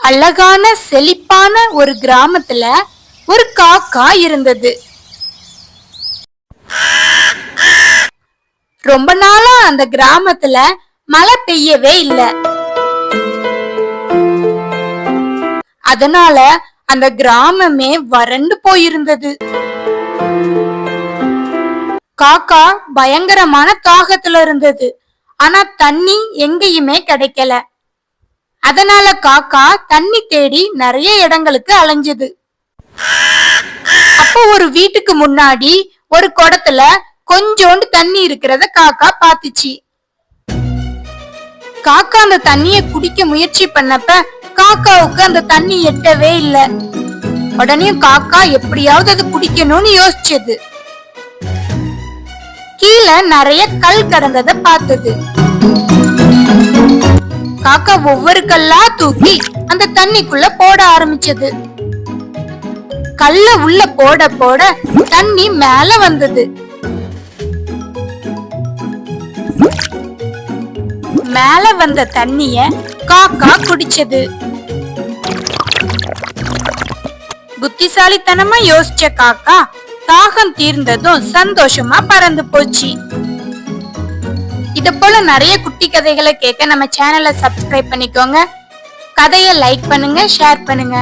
அழகான செழிப்பான ஒரு கிராமத்துல ஒரு காக்கா இருந்தது. ரொம்ப நாளா அந்த கிராமத்துல மழை பெய்யவே இல்ல. அதனால அந்த கிராமமே வறண்டு போயிருந்தது. காக்கா பயங்கரமான தாகத்துல இருந்தது. ஆனா தண்ணி எங்கேயுமே கிடைக்கல. அதனால காக்கா தண்ணி தேடி நிறைய இடங்களுக்கு அலைஞ்சது. அப்போ ஒரு வீட்டுக்கு முன்னாடி ஒரு குடத்துல கொஞ்சோண்டு தண்ணி இருக்கிறத காக்கா பாத்துச்சு. காக்கா அந்த தண்ணிய குடிக்க முயற்சி பண்ணப்ப காக்காவுக்கு அந்த தண்ணி எட்டவே இல்ல. உடனே காக்கா எப்படியாவது அது குடிக்கணும்னு யோசிச்சது. கீழே நிறைய கல் கடந்தத பார்த்தது. காக்கா ஒவ்வொரு கல்லா தூக்கி அந்த தண்ணிக்குள்ள போட ஆரம்பிச்சது. கல்ல உள்ள போட போட தண்ணி மேல வந்தது. மேல வந்த தண்ணிய காக்கா குடிச்சது. புத்திசாலித்தனமா யோசிச்ச காக்கா தாகம் தீர்ந்ததும் சந்தோஷமா பறந்து போச்சு. இத போல நிறைய குட்டி கதைகளை கேட்க நம்ம சேனலை சப்ஸ்கிரைப் பண்ணிக்கோங்க. கதையை லைக் பண்ணுங்க, ஷேர் பண்ணுங்க.